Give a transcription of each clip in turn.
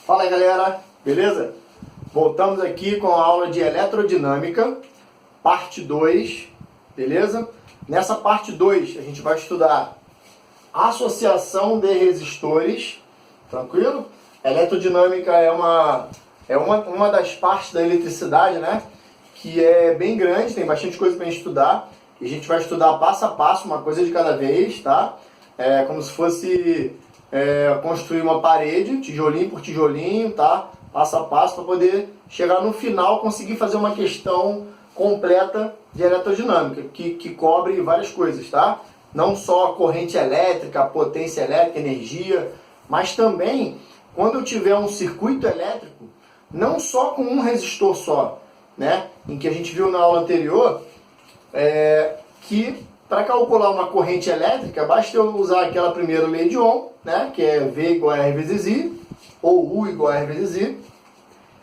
Fala aí, galera, beleza? Voltamos aqui com a aula de eletrodinâmica, parte 2, beleza? Nessa parte 2 a gente vai estudar associação de resistores, tranquilo? Eletrodinâmica é uma das partes da eletricidade, né? Que é bem grande, tem bastante coisa para estudar. E a gente vai estudar passo a passo, uma coisa de cada vez, tá? É como se fosse construir uma parede, tijolinho por tijolinho, tá? Passo a passo, para poder chegar no final, conseguir fazer uma questão completa de eletrodinâmica, que cobre várias coisas, tá? Não só a corrente elétrica, a potência elétrica, energia, mas também quando eu tiver um circuito elétrico, não só com um resistor só, né? Em que a gente viu na aula anterior, que para calcular uma corrente elétrica, basta eu usar aquela primeira lei de Ohm, né? Que é V igual a R vezes I, ou U igual a R vezes I.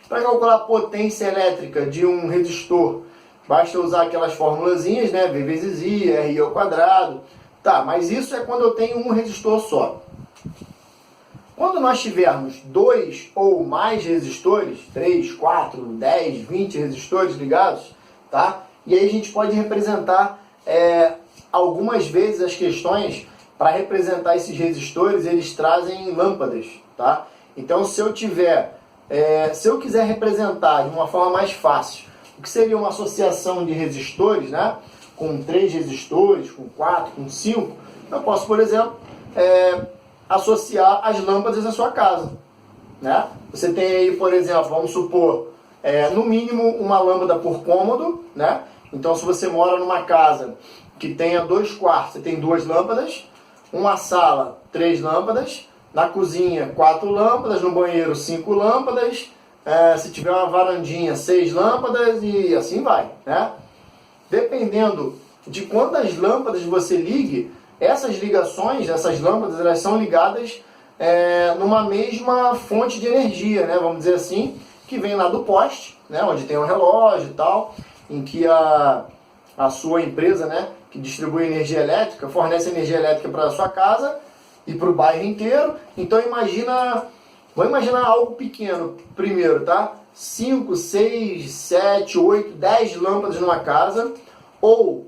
Para calcular a potência elétrica de um resistor, basta eu usar aquelas formulazinhas, né? V vezes I, RI ao quadrado. Tá, mas isso é quando eu tenho um resistor só. Quando nós tivermos dois ou mais resistores, 3, 4, 10, 20 resistores ligados, tá? E aí a gente pode representar algumas vezes as questões, para representar esses resistores, eles trazem lâmpadas, tá? Então se eu quiser representar de uma forma mais fácil, o que seria uma associação de resistores, né? Com 3 resistores, com 4, com 5, eu posso, por exemplo, associar as lâmpadas na sua casa, né? Você tem aí, por exemplo, vamos supor, no mínimo uma lâmpada por cômodo, né? Então, se você mora numa casa que tenha 2 quartos, você tem 2 lâmpadas, uma sala, 3 lâmpadas, na cozinha, 4 lâmpadas, no banheiro, 5 lâmpadas, se tiver uma varandinha, 6 lâmpadas e assim vai, né? Dependendo de quantas lâmpadas você ligue, essas ligações, essas lâmpadas, elas são ligadas numa mesma fonte de energia, né? Vamos dizer assim, que vem lá do poste, né? Onde tem um relógio e tal, em que a sua empresa, né, que distribui energia elétrica, fornece energia elétrica para a sua casa e para o bairro inteiro. Então vamos imaginar algo pequeno primeiro, tá? 5, 6, 7, 8, 10 lâmpadas numa casa, ou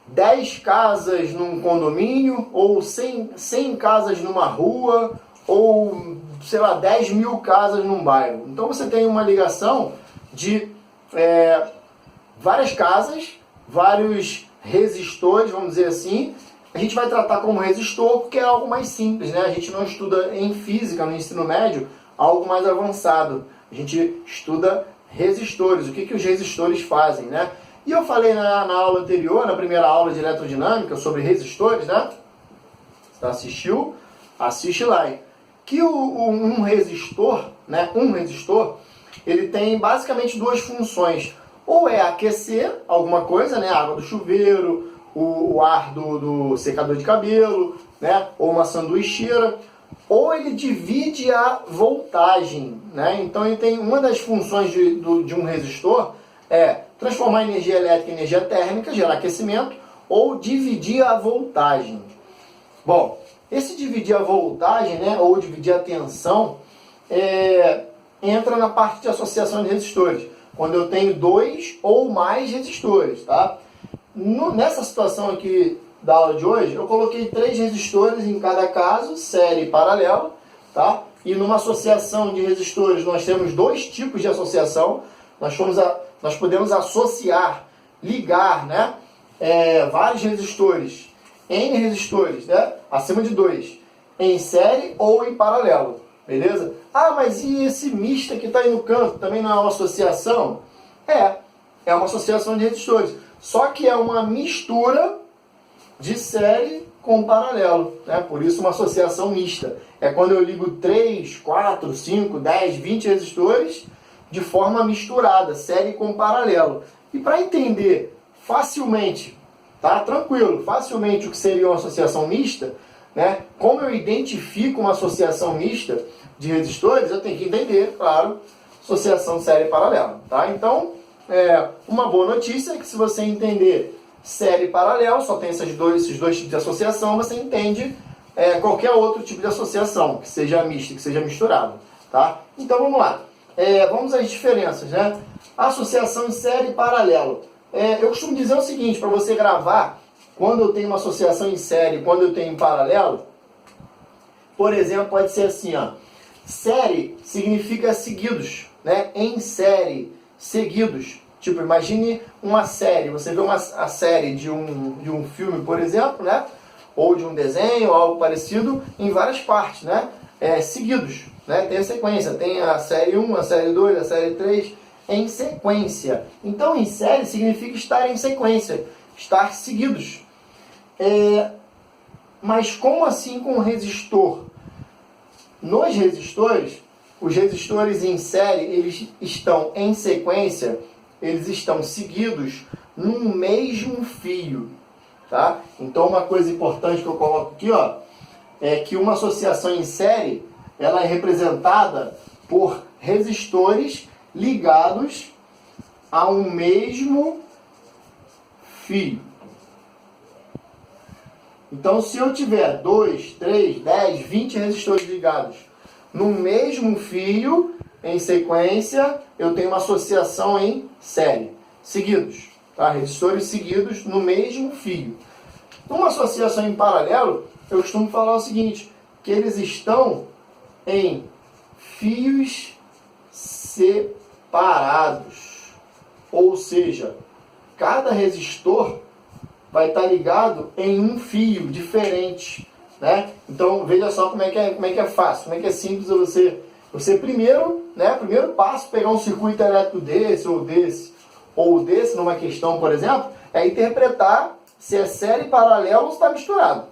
10 casas num condomínio, ou 100 casas numa rua, ou, sei lá, 10 mil casas num bairro. Então você tem uma ligação de várias casas, vários resistores, vamos dizer assim. A gente vai tratar como resistor porque é algo mais simples, né? A gente não estuda em física, no ensino médio, algo mais avançado. A gente estuda resistores, o que os resistores fazem, né? E eu falei na aula anterior, na primeira aula de eletrodinâmica, sobre resistores, né? Você assistiu? Assiste lá. Que um resistor, né? Ele tem basicamente 2 funções. Ou é aquecer alguma coisa, né? A água do chuveiro, o ar do secador de cabelo, né? Ou uma sanduicheira. Ou ele divide a voltagem, né? Então ele tem uma das funções de um resistor transformar energia elétrica em energia térmica, gerar aquecimento, ou dividir a voltagem. Bom, esse dividir a voltagem, né? Ou dividir a tensão, entra na parte de associação de resistores, quando eu tenho 2 ou mais resistores, tá? Nessa situação aqui da aula de hoje, eu coloquei 3 resistores em cada caso, série e paralelo, tá? E numa associação de resistores, nós temos 2 tipos de associação. Nós podemos associar, ligar, né? Vários resistores, N resistores, né? Acima de 2, em série ou em paralelo. Beleza? Ah, mas e esse mista que está aí no canto, também não é uma associação? É uma associação de resistores. Só que é uma mistura de série com paralelo, né? Por isso uma associação mista. É quando eu ligo 3, 4, 5, 10, 20 resistores de forma misturada, série com paralelo. E para entender facilmente, tá? Tranquilo, facilmente o que seria uma associação mista, né? Como eu identifico uma associação mista de resistores, eu tenho que entender, claro, associação série e paralelo, tá? Então, uma boa notícia é que se você entender série e paralelo, só tem esses dois tipos de associação, você entende qualquer outro tipo de associação, que seja mista, que seja misturado. tá? Então vamos lá. Vamos às diferenças, né? Associação em série e paralelo. Eu costumo dizer o seguinte, para você gravar, quando eu tenho uma associação em série, quando eu tenho em paralelo, por exemplo, pode ser assim, ó. Série significa seguidos, né? Em série, seguidos. Tipo, imagine uma série, você vê a série de um filme, por exemplo, né? Ou de um desenho, algo parecido, em várias partes, né? Seguidos, né? Tem a sequência, tem a série 1, a série 2, a série 3, em sequência. Então, em série significa estar em sequência, estar seguidos. Mas como assim com o resistor? Nos resistores, os resistores em série, eles estão em sequência, eles estão seguidos num mesmo fio, tá? Então, uma coisa importante que eu coloco aqui, ó, é que uma associação em série, ela é representada por resistores ligados a um mesmo fio. Então, se eu tiver 2, 3, 10, 20 resistores ligados no mesmo fio, em sequência, eu tenho uma associação em série, seguidos, tá? Resistores seguidos no mesmo fio. Numa associação em paralelo, eu costumo falar o seguinte, que eles estão em fios separados. Ou seja, cada resistor vai estar ligado em um fio diferente, né? Então, veja só como é que é fácil, como é que é simples você primeiro, né, primeiro passo, pegar um circuito elétrico desse, ou desse, numa questão, por exemplo, é interpretar se é série, paralelo ou se está misturado.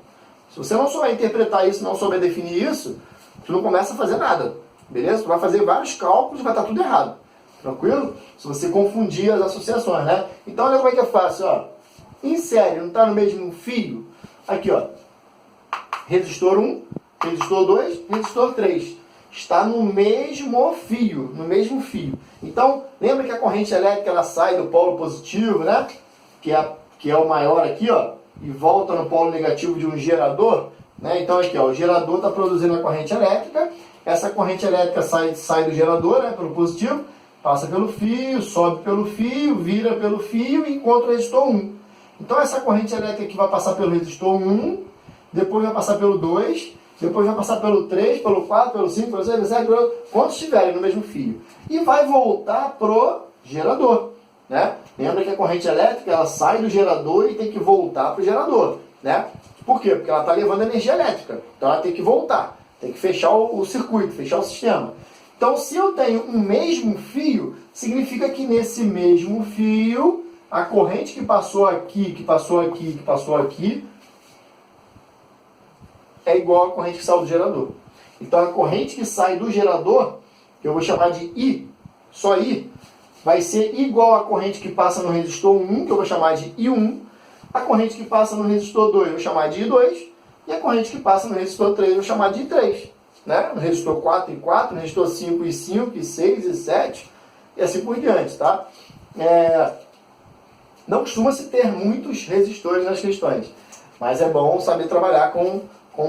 Se você não souber interpretar isso, não souber definir isso, tu não começa a fazer nada, beleza? Tu vai fazer vários cálculos e vai estar tudo errado, tranquilo? Se você confundir as associações, né? Então, olha como é que é fácil, ó. Em série, não está no mesmo fio? Aqui, ó. Resistor 1, resistor 2, resistor 3. Está no mesmo fio, Então, lembra que a corrente elétrica ela sai do polo positivo, né? Que é o maior aqui, ó, e volta no polo negativo de um gerador, né? Então aqui, ó, o gerador está produzindo a corrente elétrica. Essa corrente elétrica sai do gerador, né, pelo positivo, passa pelo fio, sobe pelo fio, vira pelo fio e encontra o resistor 1. Então essa corrente elétrica aqui vai passar pelo resistor 1, depois vai passar pelo 2, depois vai passar pelo 3, pelo 4, pelo 5, pelo 6, pelo 7, quantos estiverem no mesmo fio. E vai voltar pro gerador, né? Lembra que a corrente elétrica ela sai do gerador e tem que voltar pro gerador, né? Por quê? Porque ela está levando energia elétrica. Então ela tem que voltar, tem que fechar o circuito, fechar o sistema. Então se eu tenho um mesmo fio, significa que nesse mesmo fio, a corrente que passou aqui, que passou aqui, que passou aqui, é igual à corrente que saiu do gerador. Então a corrente que sai do gerador, que eu vou chamar de I, só I, vai ser igual à corrente que passa no resistor 1, que eu vou chamar de I1, a corrente que passa no resistor 2 eu vou chamar de I2, e a corrente que passa no resistor 3 eu vou chamar de I3. Né? No resistor 4 e 4, no resistor 5 e 5, e 6 e 7, e assim por diante. Tá? Não costuma-se ter muitos resistores nas questões, mas é bom saber trabalhar com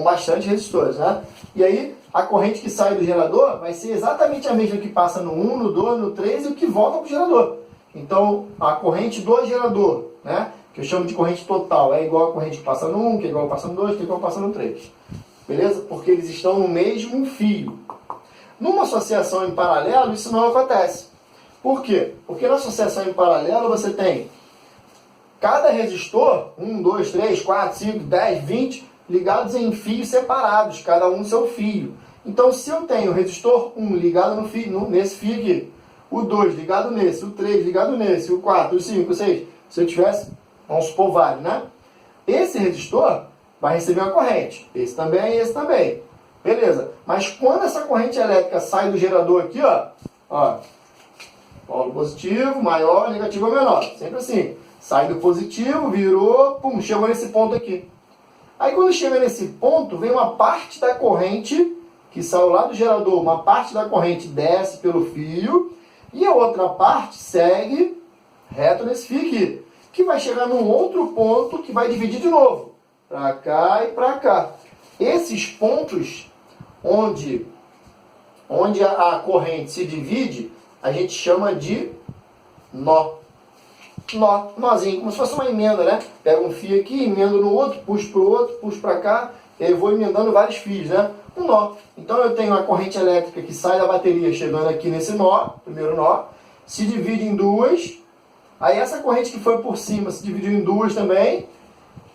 bastante resistores. Né? E aí, a corrente que sai do gerador vai ser exatamente a mesma que passa no 1, no 2, no 3 e o que volta para o gerador. Então, a corrente do gerador, né, que eu chamo de corrente total, é igual a corrente que passa no 1, que é igual a passa no 2, que é igual a passa no 3. Beleza? Porque eles estão no mesmo fio. Numa associação em paralelo, isso não acontece. Por quê? Porque na associação em paralelo você tem cada resistor, 1, 2, 3, 4, 5, 10, 20, ligados em fios separados, cada um no seu fio. Então, se eu tenho o resistor 1 ligado nesse fio aqui, o 2 ligado nesse, o 3 ligado nesse, o 4, o 5, o 6, se eu tivesse, vamos supor vários, né? Esse resistor vai receber uma corrente, esse também. Beleza, mas quando essa corrente elétrica sai do gerador aqui, ó, polo positivo, maior, negativo menor, sempre assim. Sai do positivo, virou, pum, chegou nesse ponto aqui. Aí quando chega nesse ponto, vem uma parte da corrente que saiu lá do gerador, uma parte da corrente desce pelo fio e a outra parte segue reto nesse fio aqui, que vai chegar num outro ponto que vai dividir de novo, para cá e para cá. Esses pontos onde onde a corrente se divide, a gente chama de nó. Nozinho, como se fosse uma emenda, né? Pega um fio aqui, emendo no outro, puxo para o outro, puxo para cá, e aí eu vou emendando vários fios, né? Um nó. Então eu tenho uma corrente elétrica que sai da bateria chegando aqui nesse nó, primeiro nó, se divide em duas, aí essa corrente que foi por cima se dividiu em duas também,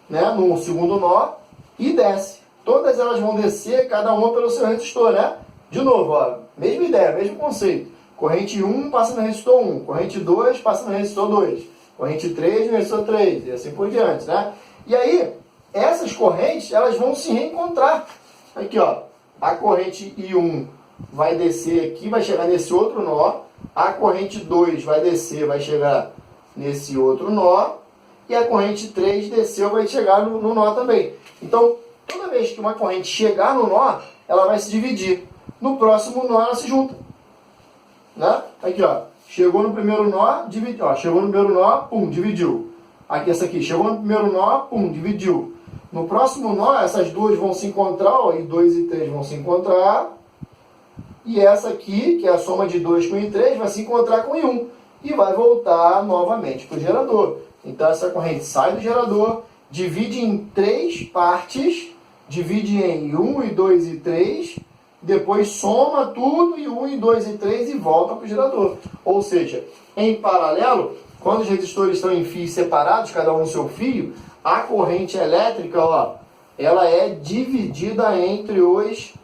né? No segundo nó, e desce. Todas elas vão descer, cada uma pelo seu resistor, né? De novo, ó, mesma ideia, mesmo conceito. Corrente 1 passa no resistor 1, corrente 2 passa no resistor 2, corrente 3 no resistor 3, e assim por diante, né? E aí, essas correntes, elas vão se reencontrar. Aqui, ó, a corrente I1 vai descer aqui, vai chegar nesse outro nó, a corrente 2 vai descer, vai chegar nesse outro nó, e a corrente 3 desceu, vai chegar no nó também. Então, toda vez que uma corrente chegar no nó, ela vai se dividir. No próximo nó, ela se junta. Né? Aqui, ó, chegou no primeiro nó, dividiu, ó, chegou no primeiro nó, pum, dividiu. Aqui, essa aqui, chegou no primeiro nó, pum, dividiu. No próximo nó, essas duas vão se encontrar, ó, I2 e 3 vão se encontrar. E essa aqui, que é a soma de 2 com I3, vai se encontrar com I1. E vai voltar novamente para o gerador. Então, essa corrente sai do gerador, divide em 3 partes, divide em 1, e 2 e 3, depois soma tudo, e 1, e 2 e 3, e volta para o gerador. Ou seja, em paralelo, quando os resistores estão em fios separados, cada um no seu fio, a corrente elétrica, ó, ela é dividida entre os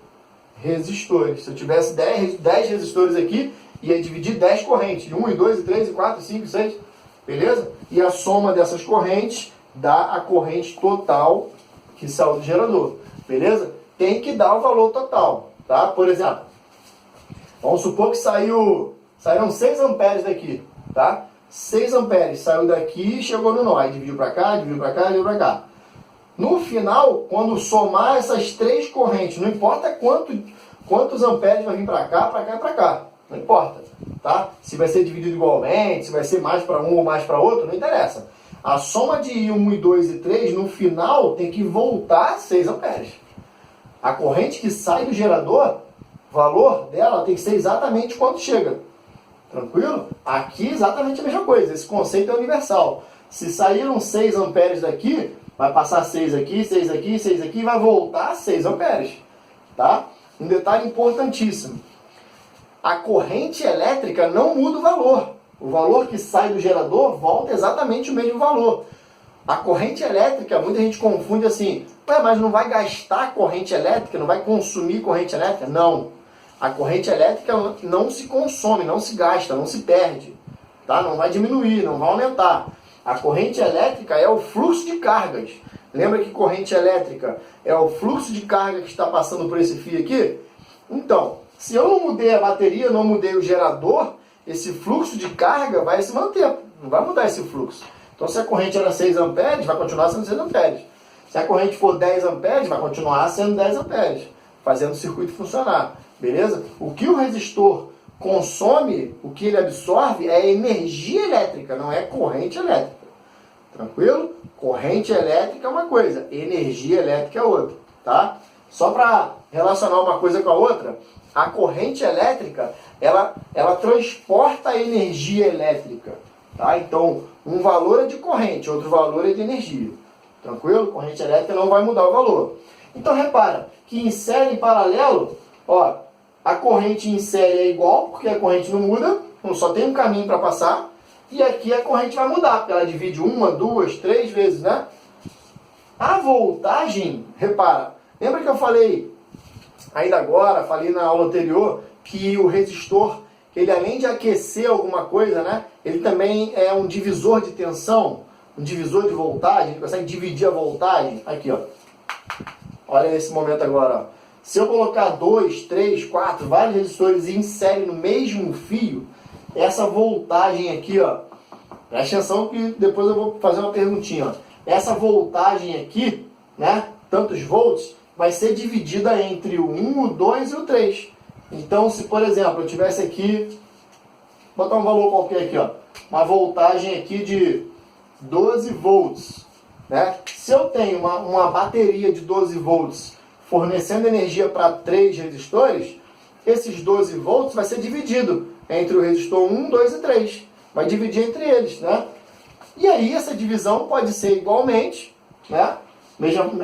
resistores. Se eu tivesse 10 resistores aqui, ia dividir 10 correntes, 1, e 2, e 3, e 4, e 5, e 6, beleza? E a soma dessas correntes dá a corrente total que saiu do gerador, beleza? Tem que dar o valor total, tá? Por exemplo, vamos supor que saíram 6 amperes daqui, tá? 6 amperes saiu daqui e chegou no nó, aí dividiu para cá, dividiu para cá, dividiu para cá. No final, quando somar essas 3 correntes, não importa quantos amperes vai vir para cá, para cá e para cá, não importa, tá? Se vai ser dividido igualmente, se vai ser mais para um ou mais para outro, não interessa. A soma de 1, e 2 e 3, no final, tem que voltar a 6 amperes. A corrente que sai do gerador, o valor dela tem que ser exatamente quanto chega. Tranquilo? Aqui exatamente a mesma coisa. Esse conceito é universal. Se saíram 6 amperes daqui, vai passar 6 aqui, 6 aqui, 6 aqui, e vai voltar a 6 amperes. Tá? Um detalhe importantíssimo. A corrente elétrica não muda o valor. O valor que sai do gerador volta exatamente o mesmo valor. A corrente elétrica, muita gente confunde assim, mas não vai gastar corrente elétrica, não vai consumir corrente elétrica? Não. A corrente elétrica não se consome, não se gasta, não se perde. Tá? Não vai diminuir, não vai aumentar. A corrente elétrica é o fluxo de cargas. Lembra que corrente elétrica é o fluxo de carga que está passando por esse fio aqui? Então, se eu não mudei a bateria, não mudei o gerador, esse fluxo de carga vai se manter, não vai mudar esse fluxo. Então, se a corrente era 6 amperes, vai continuar sendo 6 amperes. Se a corrente for 10 amperes, vai continuar sendo 10 amperes, fazendo o circuito funcionar. Beleza? O que o resistor consome, o que ele absorve é energia elétrica, não é corrente elétrica. Tranquilo? Corrente elétrica é uma coisa, energia elétrica é outra. Tá? Só para relacionar uma coisa com a outra, a corrente elétrica, ela transporta a energia elétrica. Tá? Então, um valor é de corrente, outro valor é de energia. Tranquilo? Corrente elétrica não vai mudar o valor. Então, repara que em série e paralelo, ó, a corrente em série é igual, porque a corrente não muda, só tem um caminho para passar. E aqui a corrente vai mudar, porque ela divide 1, 2, 3 vezes, né? A voltagem, repara, lembra que eu falei ainda agora, falei na aula anterior, que o resistor, ele além de aquecer alguma coisa, né? Ele também é um divisor de tensão, um divisor de voltagem, ele consegue dividir a voltagem. Aqui, ó. Olha nesse momento agora, ó. Se eu colocar 2, 3, 4, vários resistores em série no mesmo fio, essa voltagem aqui, ó, presta atenção que depois eu vou fazer uma perguntinha, ó. Essa voltagem aqui, né, tantos volts, vai ser dividida entre o 1, o 2 e o 3. Então, se por exemplo, eu tivesse aqui, vou botar um valor qualquer aqui, ó, uma voltagem aqui de 12 volts, né? Se eu tenho uma bateria de 12 volts fornecendo energia para 3 resistores, esses 12 volts vai ser dividido entre o resistor 1, 2 e 3. Vai dividir entre eles, né? E aí essa divisão pode ser igualmente, né?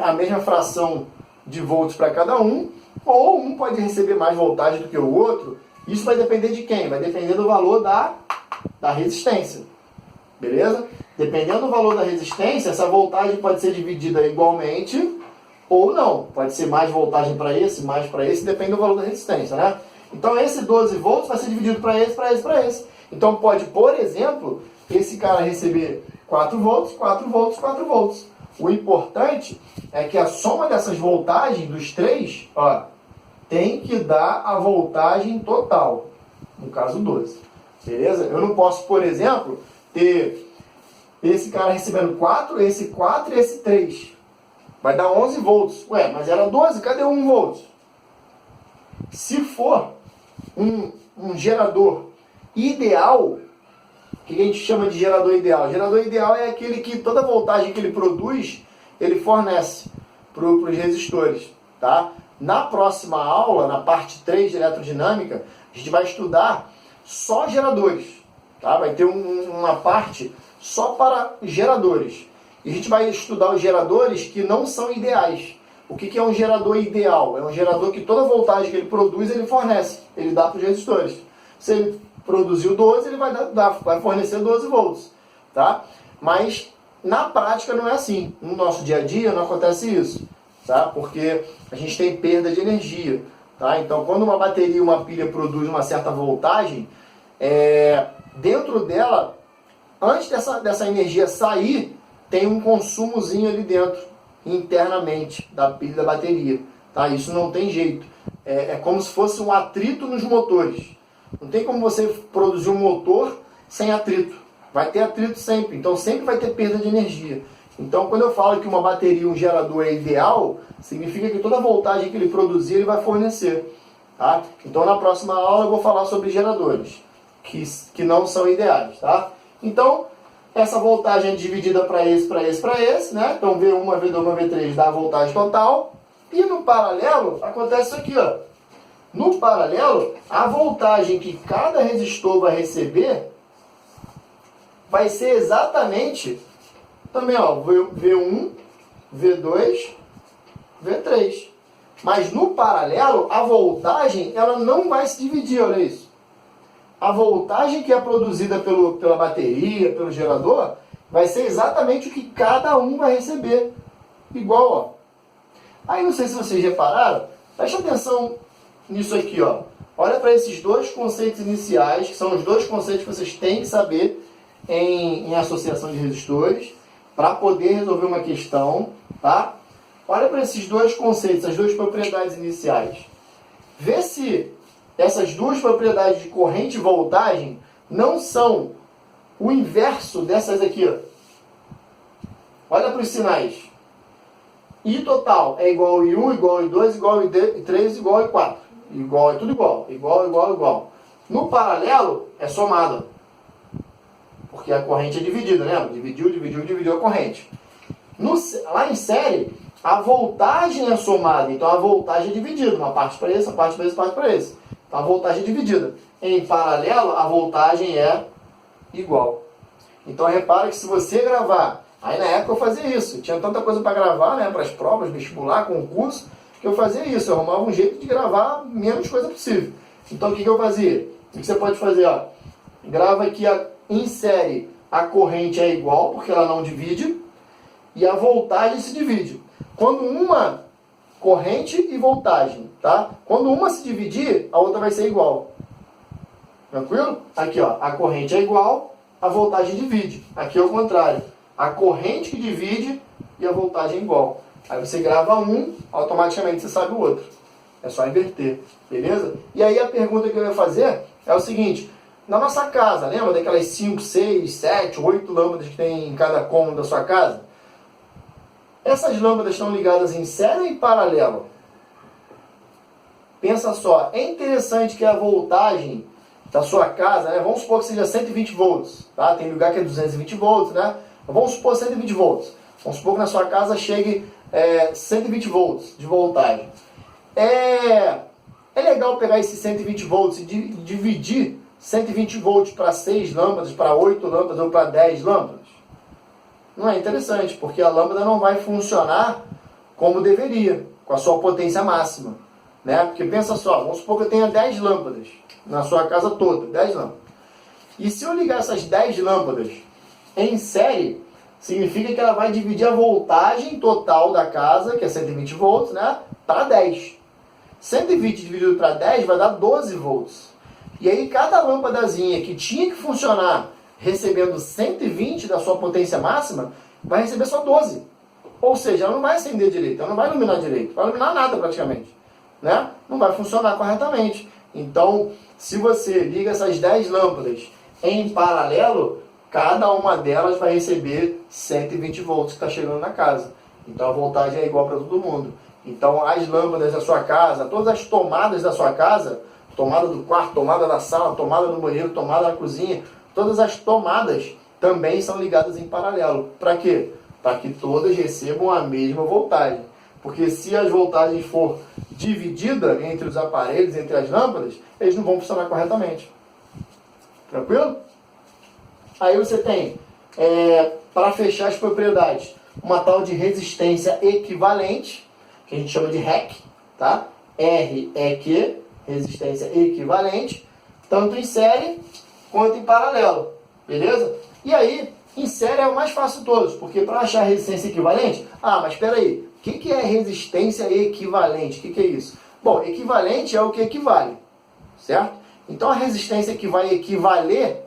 A mesma fração de volts para cada um, ou um pode receber mais voltagem do que o outro. Isso vai depender de quem? Vai depender do valor da resistência. Beleza? Dependendo do valor da resistência, essa voltagem pode ser dividida igualmente ou não. Pode ser mais voltagem para esse, mais para esse, depende do valor da resistência, né? Então esse 12 volts vai ser dividido para esse, para esse, para esse. Então pode, por exemplo, esse cara receber 4 volts, 4 volts, 4 volts. O importante é que a soma dessas voltagens dos três, ó, tem que dar a voltagem total. No caso 12. Beleza? Eu não posso, por exemplo, ter esse cara recebendo 4 e esse 3. Vai dar 11 volts. Ué, mas era 12, cadê 1 volt? Se for um gerador ideal, o que a gente chama de gerador ideal? Gerador ideal é aquele que toda a voltagem que ele produz, ele fornece para os resistores. Tá? Na próxima aula, na parte 3 de eletrodinâmica, a gente vai estudar só geradores. Tá? Vai ter uma parte só para geradores. E a gente vai estudar os geradores que não são ideais. O que é um gerador ideal? É um gerador que toda a voltagem que ele produz, ele fornece. Ele dá para os resistores. Se ele produziu 12, ele vai fornecer 12 volts. Tá? Mas na prática não é assim. No nosso dia a dia não acontece isso. Tá? Porque a gente tem perda de energia. Tá? Então, quando uma bateria, uma pilha produz uma certa voltagem, dentro dela, antes dessa energia sair, tem um consumozinho ali dentro, internamente, da pilha da bateria. Tá? Isso não tem jeito. É como se fosse um atrito nos motores. Não tem como você produzir um motor sem atrito. Vai ter atrito sempre, então sempre vai ter perda de energia. Então, quando eu falo que uma bateria, um gerador é ideal, significa que toda a voltagem que ele produzir, ele vai fornecer. Tá? Então, na próxima aula eu vou falar sobre geradores, que não são ideais. Tá? Então, essa voltagem é dividida para esse, para esse, para esse. Né? Então, V1, V2, V3 dá a voltagem total. E no paralelo, acontece isso aqui. Ó. No paralelo, a voltagem que cada resistor vai receber vai ser exatamente... Também, ó, V1, V2, V3. Mas no paralelo, a voltagem, ela não vai se dividir, olha isso. A voltagem que é produzida pela bateria, pelo gerador, vai ser exatamente o que cada um vai receber. Igual, ó. Aí, não sei se vocês repararam, preste atenção nisso aqui, ó. Olha para esses dois conceitos iniciais, que são os dois conceitos que vocês têm que saber em associação de resistores, para poder resolver uma questão, tá? Olha para esses dois conceitos, as duas propriedades iniciais. Vê se essas duas propriedades de corrente e voltagem não são o inverso dessas aqui, ó. Olha para os sinais. I total é igual a I1, igual a I2, igual a I3, igual a I4. Igual, é tudo igual. Igual, igual, igual. No paralelo, é somado. Porque a corrente é dividida, né? Dividiu a corrente. Lá em série, a voltagem é somada. Então a voltagem é dividida. Uma parte para esse, uma parte para esse, uma parte para esse. Então a voltagem é dividida. Em paralelo, a voltagem é igual. Então repara que se você gravar... Aí na época eu fazia isso. Eu tinha tanta coisa para gravar, né? Para as provas, vestibular, concurso, que eu fazia isso. Eu arrumava um jeito de gravar menos coisa possível. Então o que eu fazia? O que você pode fazer? Ó? Grava aqui em série, a corrente é igual, porque ela não divide, e a voltagem se divide. Quando uma corrente e voltagem, tá? Quando uma se dividir, a outra vai ser igual. Tranquilo? Aqui, ó, a corrente é igual, a voltagem divide. Aqui é o contrário. A corrente que divide e a voltagem é igual. Aí você grava um, automaticamente você sabe o outro. É só inverter, beleza? E aí a pergunta que eu ia fazer é o seguinte: na nossa casa, lembra daquelas 5, 6, 7, 8 lâmpadas que tem em cada cômodo da sua casa? Essas lâmpadas estão ligadas em série ou em paralelo? Pensa só, é interessante que a voltagem da sua casa, né, vamos supor que seja 120 volts, tá? Tem lugar que é 220 volts, né? Vamos supor 120 volts. Vamos supor que na sua casa chegue 120 volts de voltagem. É legal pegar esses 120 volts e dividir 120 volts para 6 lâmpadas, para 8 lâmpadas ou para 10 lâmpadas? Não é interessante, porque a lâmpada não vai funcionar como deveria, com a sua potência máxima. Né? Porque pensa só, vamos supor que eu tenha 10 lâmpadas na sua casa toda, 10 lâmpadas. E se eu ligar essas 10 lâmpadas em série, significa que ela vai dividir a voltagem total da casa, que é 120 volts, né, para 10. 120 dividido para 10 vai dar 12 volts. E aí cada lâmpadazinha que tinha que funcionar recebendo 120 da sua potência máxima, vai receber só 12. Ou seja, ela não vai acender direito, ela não vai iluminar direito, não vai iluminar nada praticamente. Né? Não vai funcionar corretamente. Então, se você liga essas 10 lâmpadas em paralelo, cada uma delas vai receber 120 volts que está chegando na casa. Então a voltagem é igual para todo mundo. Então as lâmpadas da sua casa, todas as tomadas da sua casa, tomada do quarto, tomada da sala, tomada do banheiro, tomada da cozinha, todas as tomadas também são ligadas em paralelo. Para quê? Para que todas recebam a mesma voltagem. Porque se as voltagens for dividida entre os aparelhos, entre as lâmpadas, eles não vão funcionar corretamente. Tranquilo? Aí você tem, para fechar as propriedades, uma tal de resistência equivalente, que a gente chama de REC, tá? R-E-Q, resistência equivalente, tanto em série quanto em paralelo, beleza? E aí, em série é o mais fácil de todos, porque para achar a resistência equivalente, mas espera aí, o que é resistência equivalente? O que é isso? Bom, equivalente é o que equivale, certo? Então a resistência que vai equivaler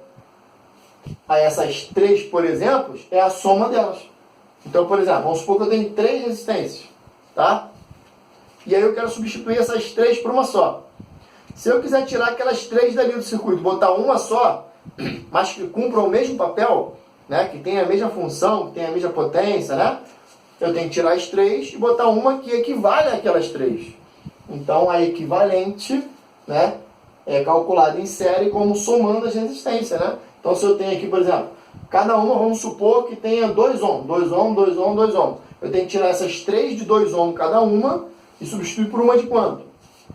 a essas três, por exemplo, é a soma delas. Então, por exemplo, vamos supor que eu tenho 3 resistências, tá? E aí eu quero substituir essas 3 por uma só. Se eu quiser tirar aquelas 3 dali do circuito, botar uma só, mas que cumpra o mesmo papel, né, que tenha a mesma função, que tenha a mesma potência, né, eu tenho que tirar as 3 e botar uma que equivale àquelas 3. Então, a equivalente, né, é calculada em série como somando as resistências, né? Então, se eu tenho aqui, por exemplo, cada uma, vamos supor que tenha 2 ohms, 2 ohms, 2 ohms, 2 ohms. Eu tenho que tirar essas 3 de 2 ohms cada uma e substituir por uma de quanto?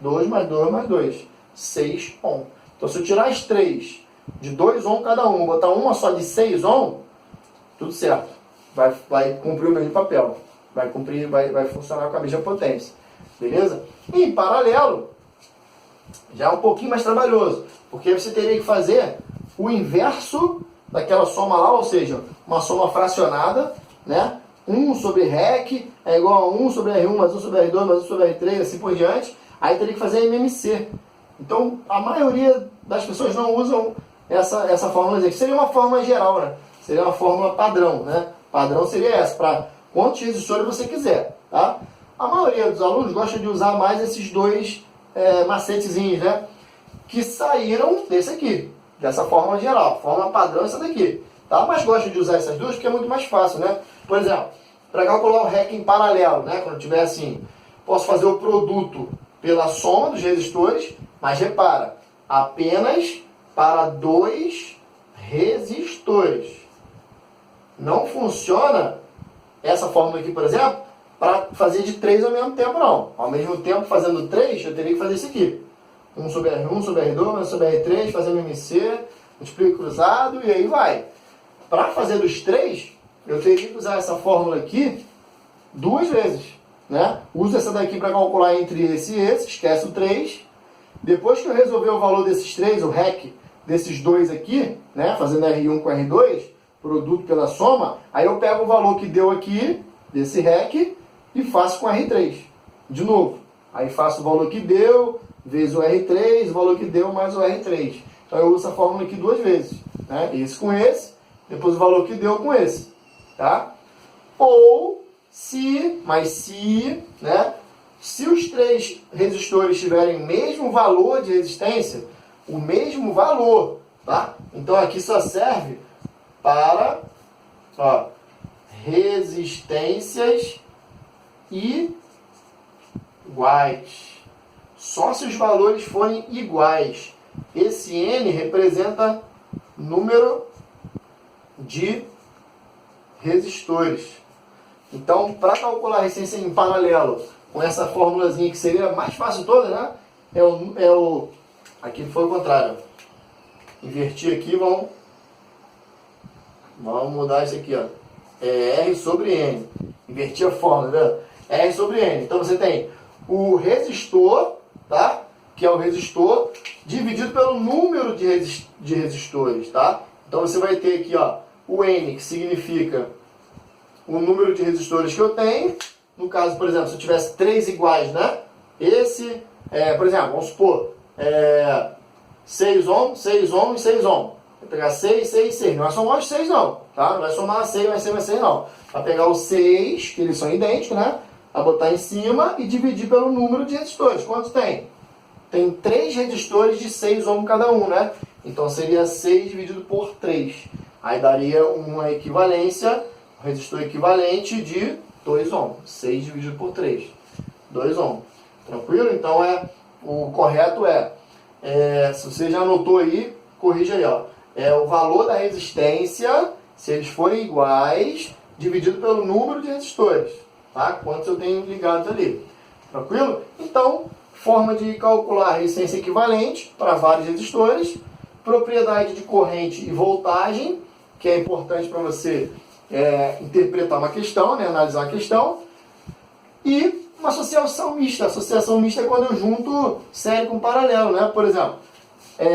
2 mais 2 mais 2, 6 ohms. Então, se eu tirar as 3 de 2 ohms cada uma, botar uma só de 6 ohms, tudo certo. Vai cumprir o mesmo papel. Vai funcionar com a mesma potência. Beleza? E em paralelo, já é um pouquinho mais trabalhoso, porque você teria que fazer o inverso daquela soma lá, ou seja, uma soma fracionada, né? 1 sobre REC é igual a 1 sobre R1 mais 1 sobre R2 mais 1 sobre R3, assim por diante. Aí teria que fazer MMC. Então, a maioria das pessoas não usam essa fórmula aqui. Seria uma fórmula geral, né? Seria uma fórmula padrão, né? Padrão seria essa, para quantos resistores você quiser, tá? A maioria dos alunos gosta de usar mais esses dois macetezinhos, né? Que saíram desse aqui, dessa fórmula geral. Fórmula padrão é essa daqui, tá? Mas gosta de usar essas duas porque é muito mais fácil, né? Por exemplo, para calcular o REC em paralelo, né? Quando tiver assim, posso fazer o produto pela soma dos resistores, mas repara, apenas para 2 resistores. Não funciona essa fórmula aqui, por exemplo, para fazer de 3 ao mesmo tempo, não. Ao mesmo tempo, fazendo 3, eu teria que fazer isso aqui. 1 sobre R1, 1 sobre R2, 1 sobre R3, fazer MMC, multiplico cruzado e aí vai. Para fazer dos 3, eu teria que usar essa fórmula aqui 2 vezes, né? Uso essa daqui para calcular entre esse e esse, esquece o 3. Depois que eu resolver o valor desses 3, o REC desses 2 aqui, né? Fazendo R1 com R2, produto pela soma, aí eu pego o valor que deu aqui, desse REC, e faço com R3. De novo. Aí faço o valor que deu, vezes o R3, o valor que deu mais o R3. Então eu uso essa fórmula aqui 2 vezes. Né? Esse com esse, depois o valor que deu com esse. Tá? Ou, se os 3 resistores tiverem o mesmo valor de resistência, o mesmo valor, tá? Então aqui só serve para resistências iguais. Só se os valores forem iguais. Esse N representa número de resistores. Então, para calcular a resistência em paralelo, com essa formulazinha que seria mais fácil toda, né? Aqui foi o contrário. Invertir aqui, vamos mudar isso aqui, ó. É R sobre N. Invertir a fórmula, tá vendo? R sobre N. Então você tem o resistor, tá? Que é o resistor dividido pelo número de resistores, tá? Então você vai ter aqui, ó, o N, que significa o número de resistores que eu tenho. No caso, por exemplo, se eu tivesse 3 iguais, né? Esse, por exemplo, vamos supor, 6 ohm, 6 ohm e 6 ohm. Vou pegar 6, 6, 6. Não vai somar os 6 não, tá? Não vai somar 6, vai ser 6 não. Vai pegar os 6, que eles são idênticos, né? Vai botar em cima e dividir pelo número de resistores. Quantos tem? Tem 3 resistores de 6 ohm cada um, né? Então seria 6 dividido por 3. Aí daria uma equivalência, um resistor equivalente de 2 ohm. 6 dividido por 3. 2 ohm. Tranquilo? Então o correto se você já anotou aí, corrija aí, ó. É o valor da resistência, se eles forem iguais, dividido pelo número de resistores. Tá? Quantos eu tenho ligados ali. Tranquilo? Então, forma de calcular a resistência equivalente para vários resistores, propriedade de corrente e voltagem, que é importante para você interpretar uma questão, né? Analisar a questão, e uma associação mista. Associação mista é quando eu junto série com paralelo, né? Por exemplo,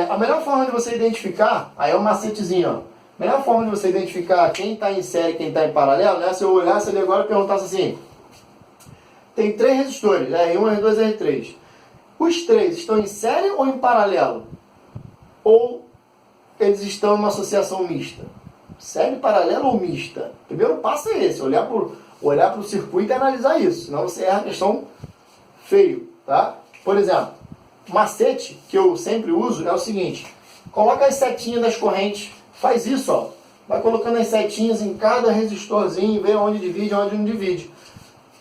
a melhor forma de você identificar, aí é um macetezinho, ó. A melhor forma de você identificar quem está em série e quem está em paralelo, né? Se eu olhasse ali agora e perguntasse assim, tem 3 resistores, R1, R2 R3. Os 3 estão em série ou em paralelo? Ou eles estão em uma associação mista? Série, paralelo ou mista? O primeiro passo é esse, olhar para o circuito e analisar isso, senão você erra a questão feio, tá? Por exemplo, o macete que eu sempre uso é o seguinte, coloca as setinhas das correntes, faz isso, ó, vai colocando as setinhas em cada resistorzinho, vê onde divide e onde não divide.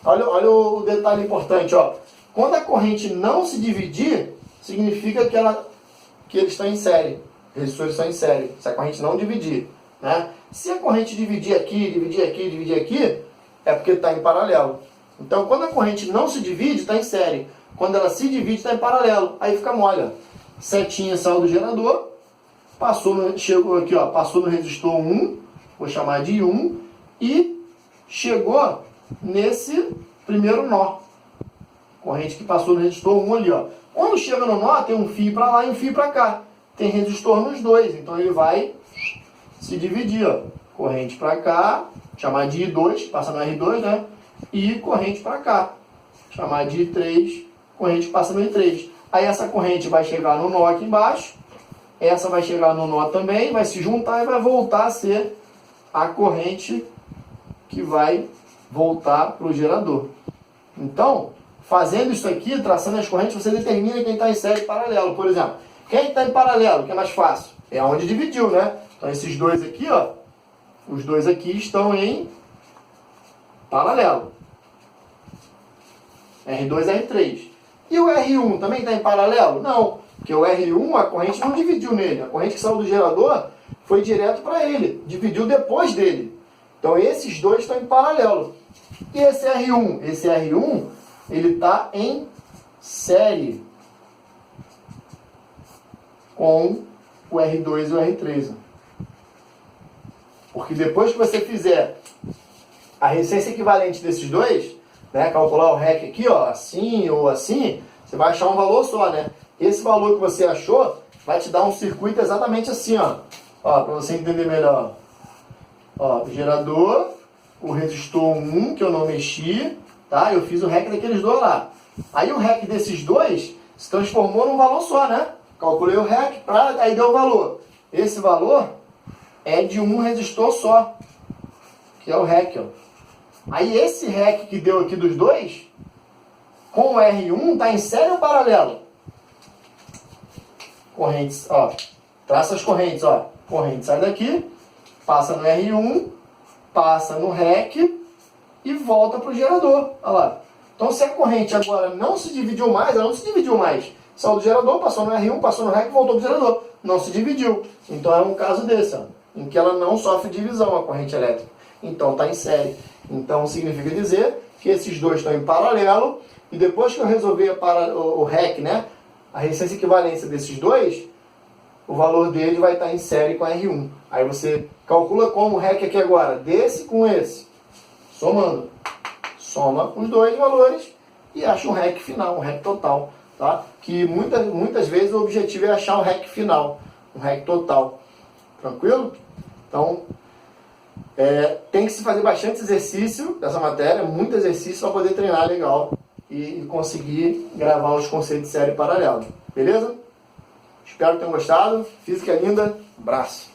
Olha o detalhe importante, ó. Quando a corrente não se dividir, significa que eles estão em série. Os resistores estão em série. Se a corrente não dividir, né? Se a corrente dividir aqui, dividir aqui, dividir aqui, é porque está em paralelo. Então, quando a corrente não se divide, está em série. Quando ela se divide, está em paralelo. Aí fica mole, ó. Setinha saiu do gerador, chegou aqui, ó, passou no resistor 1, vou chamar de 1, e chegou nesse primeiro nó. Corrente que passou no resistor 1 ali, ó. Quando chega no nó, tem um fio para lá e um fio para cá. Tem resistor nos dois, então ele vai se dividir, ó. Corrente para cá, chamar de I2, passa no R2, né? E corrente para cá, chamar de I3, corrente que passa no I3. Aí essa corrente vai chegar no nó aqui embaixo, essa vai chegar no nó também, vai se juntar e vai voltar a ser a corrente que vai voltar para o gerador. Então, fazendo isso aqui, traçando as correntes, você determina quem está em série e paralelo. Por exemplo, quem está em paralelo, que é mais fácil? É onde dividiu, né? Então, esses dois aqui, ó, os dois aqui estão em paralelo. R2 e R3. E o R1 também está em paralelo? Não, porque o R1, a corrente não dividiu nele. A corrente que saiu do gerador foi direto para ele, dividiu depois dele. Então, esses dois estão em paralelo. E esse R1? Esse R1, ele está em série com o R2 e o R3. Porque depois que você fizer a resistência equivalente desses dois, né, calcular o REC aqui, ó, assim ou assim, você vai achar um valor só, né? Esse valor que você achou vai te dar um circuito exatamente assim, ó. Ó, para você entender melhor. Ó, o gerador, o resistor 1, que eu não mexi, tá? Eu fiz o REC daqueles dois lá. Aí o REC desses dois se transformou num valor só, né? Calculei o REC, aí deu o valor. Esse valor é de um resistor só, que é o REC, ó. Aí esse REC que deu aqui dos dois, com o R1, está em série ou paralelo? Correntes, ó. Traça as correntes, ó. Corrente sai daqui, passa no R1, passa no REC e volta para o gerador. Olha lá. Então, se a corrente agora não se dividiu mais, ela não se dividiu mais. Saiu do gerador, passou no R1, passou no REC e voltou para o gerador. Não se dividiu. Então, é um caso desse, ó, em que ela não sofre divisão, a corrente elétrica. Então, está em série. Então, significa dizer que esses dois estão em paralelo. E depois que eu resolver o REC, né, a resistência e equivalência desses dois, o valor dele vai estar em série com R1. Aí você calcula como o REC aqui agora, desse com esse, somando. Soma os dois valores e acha um REC final, um REC total. Tá? Que muitas vezes o objetivo é achar um REC final, um REC total. Tranquilo? Então, tem que se fazer bastante exercício dessa matéria, muito exercício para poder treinar legal e conseguir gravar os conceitos de série paralela. Beleza? Espero que tenham gostado. Física linda. Abraço.